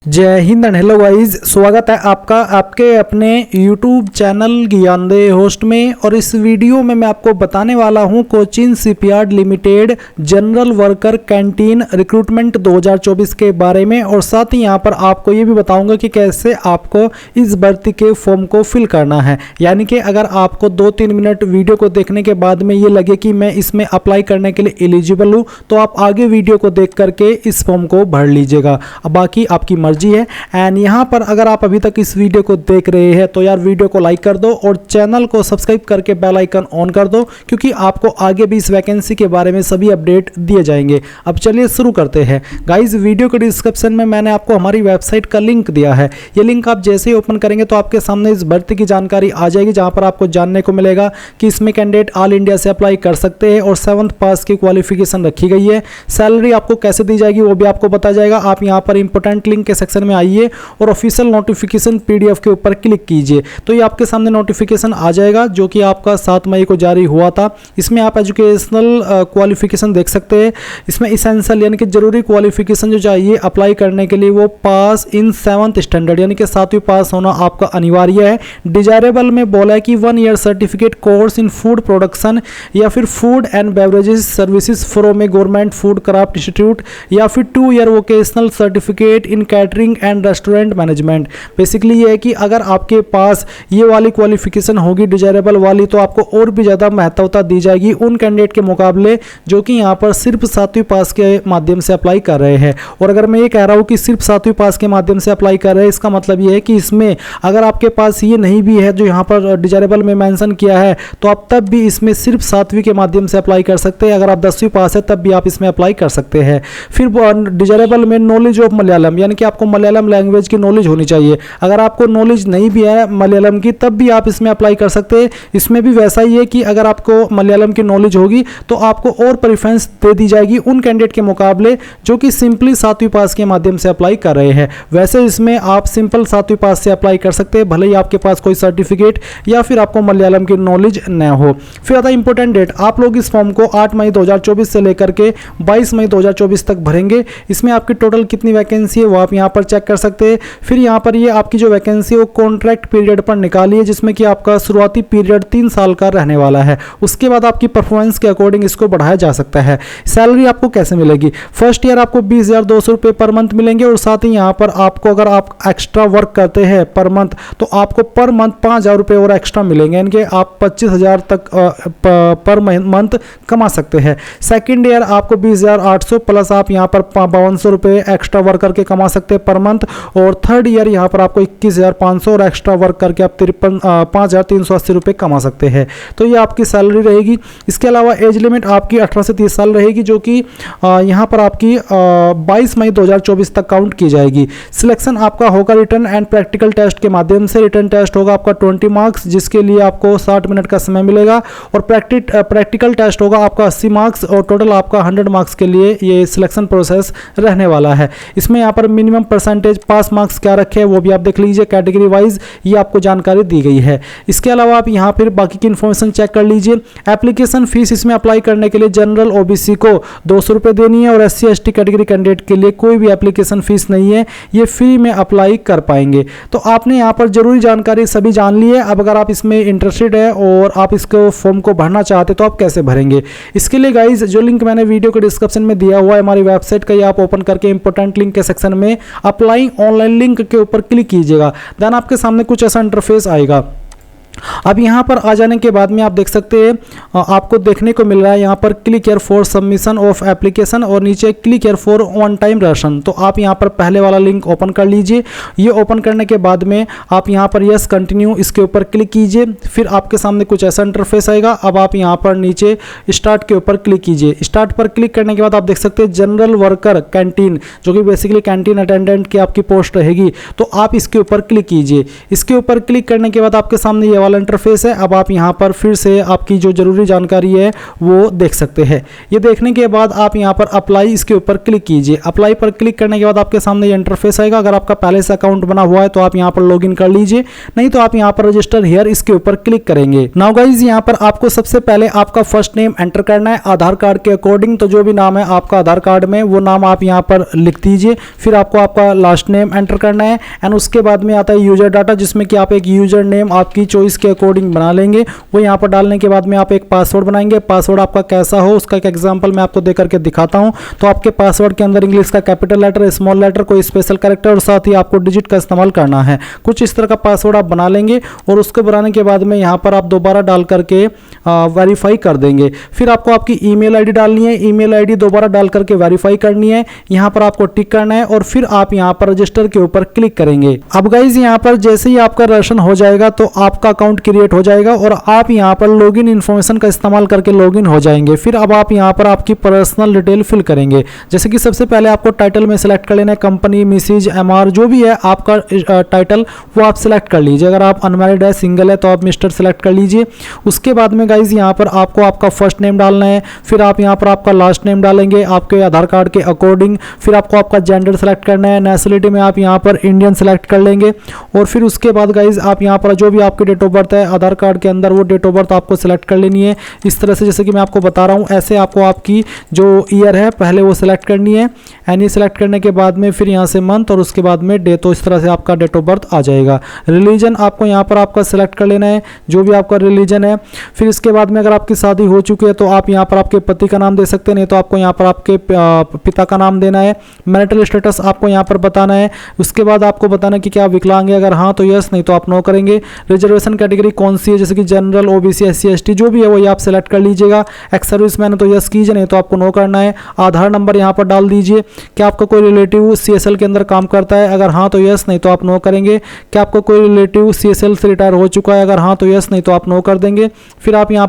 जय Hind and hello guys, स्वागत है आपका आपके अपने YouTube चैनल ज्ञानदेह होस्ट में। और इस वीडियो में मैं आपको बताने वाला हूं Cochin shipyard limited general worker canteen recruitment 2024 के बारे में। और साथ ही यहां पर आपको ये भी बताऊंगा कि कैसे आपको इस भर्ती के फॉर्म को फिल करना है। यानी कि अगर आपको 2-3 मिनट वीडियो को देखने के बाद में ये लगे कि मैं इसमें अप्लाई करने के लिए एलिजिबल हूँ, तो आप आगे वीडियो को देख करके इस फॉर्म को भर लीजिएगा। अब बाकी आपकी मर्जी है। एंड यहाँ पर अगर आप अभी तक इस वीडियो को देख रहे हैं तो यार वीडियो को लाइक कर दो और चैनल को सब्सक्राइब करके बेल आइकन ऑन कर दो, क्योंकि आपको आगे भी इस वैकेंसी के बारे में सभी अपडेट दिए जाएंगे। अब चलिए शुरू करते हैं गाइज। वीडियो के डिस्क्रिप्शन में मैंने आपको हमारी वेबसाइट का लिंक दिया है। ये लिंक आप जैसे ही ओपन करेंगे तो आपके सामने इस भर्ती की जानकारी आ जाएगी, जहां पर आपको जानने को मिलेगा कि इसमें कैंडिडेट ऑल इंडिया से अप्लाई कर सकते हैं और 7th पास की क्वालिफिकेशन रखी गई है। सैलरी आपको कैसे दी जाएगी वो भी आपको बताया जाएगा। आप यहाँ पर इंपॉर्टेंट लिंक के सेक्शन में आइए और ऑफिशियल नोटिफिकेशन पीडीएफ के ऊपर क्लिक कीजिए तो ये आपके सामने नोटिफिकेशन आ जाएगा, जो कि आपका 7 मई को जारी हुआ था। इसमें आप एजुकेशनल क्वालिफिकेशन देख सकते हैं। इसमें इसेंशियल यानी कि जरूरी क्वालिफिकेशन जो चाहिए अप्लाई करने के लिए वो पास इन 7th स्टैंडर्ड यानी कि 7वीं पास होना आपका अनिवार्य है। डिजायरेबल में बोला है कि 1 year certificate course in food production या फिर food and beverages services from A government food craft institute या फिर 2 year vocational certificate in catering and restaurant management. Basically ये है कि अगर आपके पास ये वाली क्वालिफिकेशन होगी डिजायरेबल वाली, तो आपको और भी ज़्यादा महत्वता दी जाएगी उन कैंडिडेट के मुकाबले जो कि यहाँ पर सिर्फ 7वीं पास के माध्यम से अप्लाई कर रहे हैं। और अगर मैं ये कह रहा हूँ कि सिर्फ 7वीं पास के माध्यम से अप्लाई कर रहे हैं, इसका मतलब ये है कि इसमें अगर आपके पास ये नहीं भी है जो यहाँ पर डिजायरेबल में मेंशन किया है, तो आप तब भी इसमें सिर्फ 7वीं के माध्यम से अप्लाई कर सकते हैं। अगर आप 10वीं पास है तब भी आप इसमें अप्लाई कर सकते हैं। फिर डिजायरेबल में नॉलेज ऑफ मलयालम यानी कि आपको मलयालम लैंग्वेज की नॉलेज होनी चाहिए। अगर आपको नॉलेज नहीं भी है मलयालम की तब भी आप इसमें अप्लाई कर सकते हैं। इसमें भी वैसा ही है कि अगर आपको मलयालम की नॉलेज होगी तो आपको और प्रेफरेंस दे दी जाएगी उन कैंडिडेट के मुकाबले जो कि सिंपली 7वीं पास के माध्यम से अप्लाई कर रहे हैं। वैसे इसमें आप सिंपल 7वीं पास से अप्लाई कर सकते हैं, भले ही आपके पास कोई सर्टिफिकेट या फिर आपको मलयालम की नॉलेज न हो। फिर आता इंपॉर्टेंट डेट, आप लोग इस फॉर्म को 8 मई 2024 से लेकर के 22 मई 2024 तक भरेंगे। इसमें आपकी टोटल कितनी वैकेंसी है वो आप यहाँ पर चेक कर सकते हैं। फिर यहाँ पर ये आपकी जो वैकेंसी है वो कॉन्ट्रैक्ट पीरियड पर निकाली है, जिसमें कि आपका शुरुआती पीरियड 3 साल का रहने वाला है। उसके बाद आपकी परफॉर्मेंस के अकॉर्डिंग इसको बढ़ाया जा सकता है। सैलरी आपको कैसे मिलेगी? फर्स्ट ईयर आपको 20,200 रुपये पर मंथ मिलेंगे और साथ ही यहाँ पर आपको अगर आप एक्स्ट्रा वर्क करते हैं पर मंथ तो आपको पर मंथ 5,000 रुपये और एक्स्ट्रा मिलेंगे, यानी कि आप 25,000 तक पर मंथ कमा सकते हैं। सेकेंड ईयर आपको 20,800 प्लस आप यहाँ पर 5,200 रुपये एक्स्ट्रा वर्क करके कमा सकते हैं पर मंथ। और थर्ड ईयर यहाँ पर आपको 21,500 और एक्स्ट्रा वर्क करके आप 5,380 रुपये कमा सकते हैं। तो ये आपकी सैलरी रहेगी। इसके अलावा एज लिमिट आपकी 18 से 30 साल रहेगी, जो कि यहाँ पर आपकी 22 मई 2024 तक काउंट की जाएगी। सिलेक्शन आपका होगा रिटर्न एंड प्रैक्टिकल टेस्ट के माध्यम से। रिटर्न टेस्ट होगा आपका 20 मार्क्स, जिसके लिए आपको 60 मिनट का समय मिलेगा। और प्रैक्टिकल टेस्ट होगा आपका 80 मार्क्स और टोटल आपका 100 मार्क्स के लिए ये सिलेक्शन प्रोसेस रहने वाला है। इसमें यहाँ पर मिनिमम परसेंटेज पास मार्क्स क्या रखे हैं वो भी आप देख लीजिए, कैटेगरी वाइज ये आपको जानकारी दी गई है। इसके अलावा आप यहाँ पर बाकी की इन्फॉर्मेशन चेक कर लीजिए। एप्लीकेशन फीस इसमें अप्लाई करने के लिए जनरल ओबीसी को 200 रुपये देनी है और SC ST कैटेगरी कैंडिडेट के लिए कोई भी एप्लीकेशन फीस नहीं है, ये फ्री में अप्लाई कर पाएंगे। तो आपने यहाँ पर जरूरी जानकारी सभी जान ली है। अब अगर आप इसमें इंटरेस्टेड है और आप इसको फॉर्म को भरना चाहते तो आप कैसे भरेंगे? इसके लिए गाइज जो लिंक मैंने वीडियो के डिस्क्रिप्शन में दिया हुआ है हमारी वेबसाइट का, ये आप ओपन करके इंपॉर्टेंट लिंक के सेक्शन में अप्लाई ऑनलाइन लिंक के ऊपर क्लिक कीजिएगा। देन आपके सामने कुछ ऐसा इंटरफेस आएगा। अब यहाँ पर आ जाने के बाद में आप देख सकते हैं आपको देखने को मिल रहा है यहाँ पर click here for submission of application और नीचे click here for one time ration. तो आप यहाँ पर पहले वाला लिंक ओपन कर लीजिए। ये ओपन करने के बाद में आप यहाँ पर यस कंटिन्यू इसके ऊपर क्लिक कीजिए। फिर आपके सामने कुछ ऐसा इंटरफेस आएगा। अब आप यहाँ पर नीचे स्टार्ट के ऊपर क्लिक कीजिए। स्टार्ट पर क्लिक करने के बाद आप देख सकते हैं जनरल वर्कर कैंटीन, जो कि बेसिकली कैंटीन अटेंडेंट की आपकी पोस्ट रहेगी। तो आप इसके ऊपर क्लिक कीजिए। इसके ऊपर क्लिक करने के बाद आपके सामने ये वाला इंटरफेस है। अब आप यहाँ पर फिर से आपकी जो जरूरी जानकारी है वो देख सकते हैं। ये देखने के बाद आप यहाँ पर अप्लाई इसके ऊपर क्लिक कीजिए। अप्लाई पर क्लिक करने के बाद आपके सामने ये इंटरफेस आएगा। अगर आपका पहले से अकाउंट बना हुआ है तो आप यहाँ पर लॉगिन कर लीजिए, नहीं तो आप यहाँ पर रजिस्टर हियर इसके ऊपर क्लिक करेंगे। नाउ गाइज यहाँ पर आपको सबसे पहले आपका फर्स्ट नेम एंटर करना है आधार कार्ड के अकॉर्डिंग। तो जो भी नाम है आपका आधार कार्ड में वो नाम आप यहाँ पर लिख दीजिए। फिर आपको आपका लास्ट नेम एंटर करना है एंड उसके बाद में आता है यूजर डाटा, जिसमें कि आप एक यूजर नेम आपकी चॉइस के अकॉर्डिंग बना लेंगे। वो यहाँ पर डालने के बाद में आप एक पासवर्ड बनाएंगे। पासवर्ड आपका कैसा हो उसका एक एग्जांपल मैं आपको देकर के दिखाता हूँ। तो आपके पासवर्ड के अंदर इंग्लिश का कैपिटल लेटर, स्मॉल लेटर, कोई स्पेशल कैरेक्टर और साथ ही आपको डिजिट का इस्तेमाल करना है। कुछ इस तरह का पासवर्ड आप बना लेंगे और उसको बनाने के बाद में यहाँ पर आप दोबारा डाल करके वेरीफाई कर देंगे। फिर आपको आपकी ईमेल आईडी डालनी है। ईमेल आईडी दोबारा डाल करके वेरीफाई करनी है। यहाँ पर आपको टिक करना है और फिर आप यहाँ पर रजिस्टर के ऊपर क्लिक करेंगे। अब गाइज यहाँ पर जैसे ही आपका रजिस्ट्रेशन हो जाएगा तो आपका अकाउंट क्रिएट हो जाएगा और आप यहाँ पर लॉगिन इन्फॉर्मेशन का इस्तेमाल करके लॉगिन हो जाएंगे। फिर अब आप यहाँ पर आपकी पर्सनल डिटेल फिल करेंगे। जैसे कि सबसे पहले आपको टाइटल में सेलेक्ट कर लेना है कंपनी, मिसेज, एमआर, जो भी है आपका टाइटल वो आप सेलेक्ट कर लीजिए। अगर आप अनमैरिड है, सिंगल है तो आप मिस्टर सेलेक्ट कर लीजिए। उसके बाद में गाइज यहाँ पर आपको आपका फर्स्ट नेम डालना है। फिर आप यहाँ पर आपका लास्ट नेम डालेंगे आपके आधार कार्ड के अकॉर्डिंग। फिर आपको आपका जेंडर सेलेक्ट करना है। नेशनलिटी में आप यहाँ पर इंडियन सेलेक्ट कर लेंगे और फिर उसके बाद गाइज आप यहाँ पर जो भी आपकी डेट ऑफ बर्थ है आधार कार्ड के अंदर वो डेट ऑफ बर्थ आपको सेलेक्ट कर लेनी है। इस तरह से जैसे कि मैं आपको बता रहा हूँ ऐसे आपको आपकी जो ईयर है पहले वो सिलेक्ट करनी है। एनी सेलेक्ट करने के बाद में फिर यहाँ से मंथ और उसके बाद में डे। तो इस तरह से आपका डेट ऑफ बर्थ आ जाएगा। रिलीजन आपको यहाँ पर आपका सेलेक्ट कर लेना है, जो भी आपका रिलीजन है। फिर इसके बाद में अगर आपकी शादी हो चुकी है तो आप यहाँ पर आपके पति का नाम दे सकते हैं, नहीं तो आपको यहाँ पर आपके पिता का नाम देना है। मैरिटल स्टेटस आपको यहाँ पर बताना है। उसके बाद आपको बताना है कि क्या विकलांग है, अगर हाँ तो यस, नहीं तो आप नो करेंगे। रिजर्वेशन कैटेगरी कौन सी है, जैसे कि जनरल, ओबीसी, एससी, एसटी जो भी है वही आप सेलेक्ट कर लीजिएगा। एक्स सर्विसमैन है तो यस कीजिए, नहीं तो आपको नो करना है। आधार नंबर यहाँ पर डाल दीजिए। क्या आपका कोई रिलेटिव सीएसएल के अंदर काम करता है, अगर हाँ तो यस, नहीं तो आप नो करेंगे। क्या आपका कोई रिलेटिव सीएसएल से रिटायर हो चुका है, अगर हाँ तो यस, नहीं तो आप नो कर देंगे। फिर आप यहाँ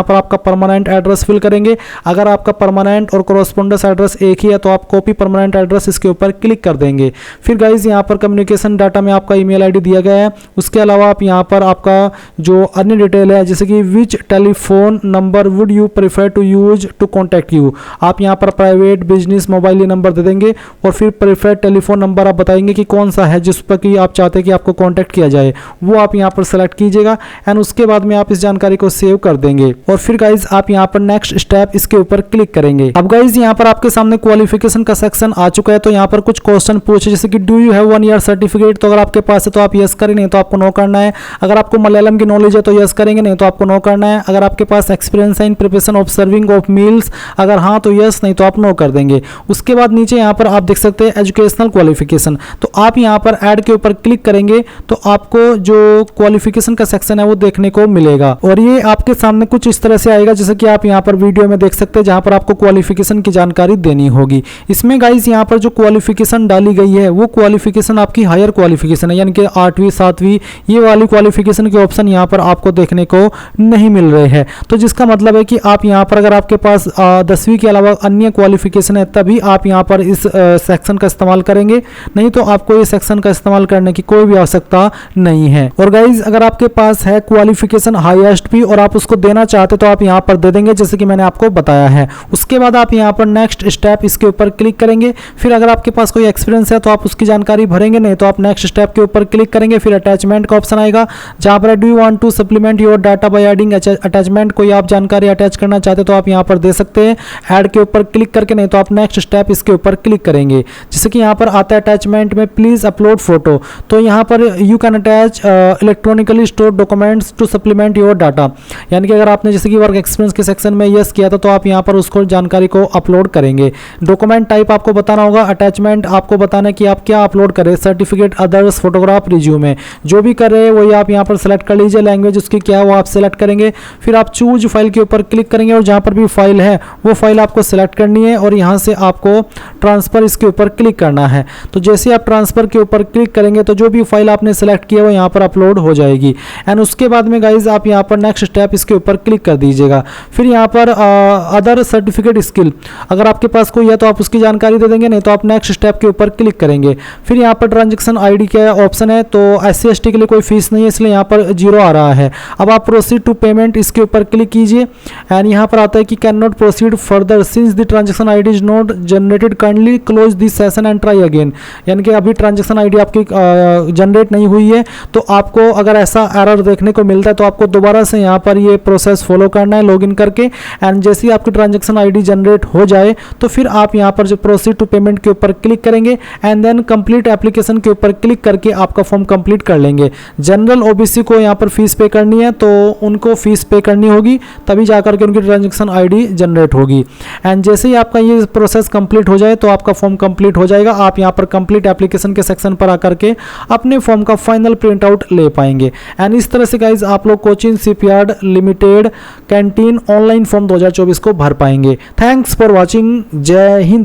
पर आपका परमानेंट एड्रेस फिल करेंगे। अगर आपका परमानेंट और कॉरेस्पोंडेंस एड्रेस एक ही है तो आप कॉपी परमानेंट एड्रेस इसके ऊपर क्लिक कर देंगे। फिर गाइज यहाँ पर कम्युनिकेशन डाटा में आपका ईमेल आईडी दिया गया है। उसके अलावा आप यहाँ पर आपका जो अन्य डिटेल है जैसे कि which telephone number would you prefer to use to contact you, आप यहाँ पर प्राइवेट, बिजनेस, मोबाइल नंबर दे देंगे और फिर प्रेफर्ड टेलीफोन नंबर आप बताएंगे कि कौन सा है जिस पर कि आप चाहते हैं कि आपको कॉन्टैक्ट किया जाए, वो आप यहाँ पर सेलेक्ट कीजिएगा एंड उसके बाद में आप इस जानकारी को सेव कर देंगे। और फिर गाइज आप यहाँ पर नेक्स्ट स्टेप इसके ऊपर क्लिक करेंगे। अब गाइज यहाँ पर आपके सामने क्वालिफिकेशन का सेक्शन आ चुका है। तो यहाँ पर कुछ क्वेश्चन पूछे जैसे कि do you have 1 year certificate, तो अगर आपके पास है तो आप यस करें, नहीं तो आपको नो करना है। अगर आपको मलयालम की नॉलेज है तो यस करेंगे, नहीं तो आपको नो करना है। अगर आपके पास एक्सपीरियंस है in preparation of serving of meals, अगर हाँ तो यस, नहीं तो आप नो कर देंगे। उसके बाद नीचे यहाँ पर आप देख सकते हैं एजुकेशनल क्वालिफिकेशन, तो आप यहाँ पर ऐड के ऊपर क्लिक करेंगे तो आपको जो क्वालिफिकेशन का सेक्शन है वो देखने को मिलेगा और ये आपके सामने कुछ इस तरह से आएगा जैसे कि आप यहाँ पर वीडियो में देख सकते हैं, जहाँ पर आपको क्वालिफिकेशन की जानकारी देनी होगी। इसमें गाइस यहाँ पर जो क्वालिफिकेशन डाली गई है वो क्वालिफिकेशन आपकी हायर क्वालिफिकेशन है, यानी कि 8वीं 7वीं ये वाली क्वालिफिकेशन के ऑप्शन यहाँ पर आपको देखने को नहीं मिल रहे हैं। तो जिसका मतलब है कि आप यहाँ पर अगर आपके पास 10वीं के अलावा अन्य क्वालिफिकेशन है तभी आप यहाँ पर इस सेक्शन का इस्तेमाल करेंगे, नहीं तो आपको इस सेक्शन का इस्तेमाल करने की कोई भी आवश्यकता नहीं है। और गाइज अगर आपके पास है क्वालिफिकेशन हाईएस्ट भी और आप उसको देना चाहते तो आप यहाँ पर दे देंगे जैसे कि मैंने आपको बताया है। उसके बाद आप यहाँ पर नेक्स्ट स्टेप इसके ऊपर क्लिक करेंगे। फिर अगर आपके पास कोई एक्सपीरियंस है तो आप उसकी जानकारी भरेंगे, नहीं तो आप नेक्स्ट स्टेप के ऊपर क्लिक करेंगे। फिर अटैचमेंट का ऑप्शन आएगा जहाँ पर do you want to supplement your data by adding attachment, कोई आप जानकारी अटैच करना चाहते तो आप यहाँ पर दे सकते हैं ऐड के ऊपर क्लिक करके, नहीं तो आप नेक्स्ट स्टेप इसके ऊपर क्लिक करेंगे। जैसे कि यहाँ पर आता है अटैचमेंट में प्लीज अपलोड फोटो, तो यहाँ पर you can attach electronically stored documents to supplement your data, यानी कि अगर आपने जैसे कि वर्क एक्सपीरियंस के सेक्शन में यस किया था तो आप यहाँ पर उसको जानकारी को अपलोड करेंगे। डॉक्यूमेंट टाइप आपको बताना होगा, अटैचमेंट आपको बताना है कि आप क्या अपलोड करें, सर्टिफिकेट, अदर्स, फोटोग्राफ, रिज्यूमे, जो भी कर रहे हैं वही आप यहाँ पर सेलेक्ट कर लीजिए। लैंग्वेज उसकी क्या है वो आप सेलेक्ट करेंगे। फिर आप चूज फाइल के ऊपर क्लिक करेंगे और जहाँ पर भी फाइल है वो फाइल आपको सेलेक्ट करनी है और यहाँ से आपको ट्रांसफर इसके ऊपर क्लिक करना है। तो जैसे आप ट्रांसफर के ऊपर क्लिक करेंगे तो जो भी फाइल आपने सेलेक्ट किया वो यहाँ पर अपलोड हो जाएगी एंड उसके बाद में गाइज आप यहाँ पर नेक्स्ट स्टेप इसके ऊपर क्लिक कर दीजिएगा। फिर यहाँ पर अदर सर्टिफिकेट स्किल अगर आपके पास कोई है तो आप उसकी जानकारी दे देंगे, नहीं तो आप नेक्स्ट स्टेप के ऊपर क्लिक करेंगे। फिर यहाँ पर ट्रांजेक्शन आईडी का ऑप्शन है, तो SC ST के लिए कोई फीस नहीं है इसलिए यहाँ पर 0 आ रहा है। अब आप प्रोसीड टू पेमेंट इसके ऊपर क्लिक कीजिए एंड यहाँ पर आता है कि can not proceed further since the transaction ID is not generated, kindly close this session and try again. यानी कि अभी ट्रांजेक्शन आईडी आपकी जनरेट नहीं हुई है, तो आपको अगर ऐसा एरर देखने को मिलता है तो आपको दोबारा से यहाँ पर ये प्रोसेस फॉलो करना है लॉगिन करके। एंड जैसे ही आपकी ट्रांजेक्शन आईडी जनरेट हो जाए तो फिर आप यहाँ पर जो प्रोसीड टू पेमेंट के ऊपर क्लिक करेंगे एंड देन कंप्लीट एप्लीकेशन के ऊपर क्लिक करके आपका फॉर्म कंप्लीट कर लेंगे। जनरल ओबीसी को यहाँ पर फीस पे करनी है तो उनको फीस पे करनी होगी, तभी जाकर के उनकी ट्रांजेक्शन आईडी जनरेट होगी। एंड जैसे ही आपका ये प्रोसेस कंप्लीट हो जाए तो आपका फॉर्म कंप्लीट हो जाएगा। आप यहाँ पर कंप्लीट एप्लीकेशन के सेक्शन पर आकर के अपने फॉर्म का फाइनल प्रिंट आउट ले पाएंगे। एंड इस तरह से गाइज आप लोग Cochin shipyard limited canteen online form 2024 को भर पाएंगे। Thanks for watching. जय हिंद।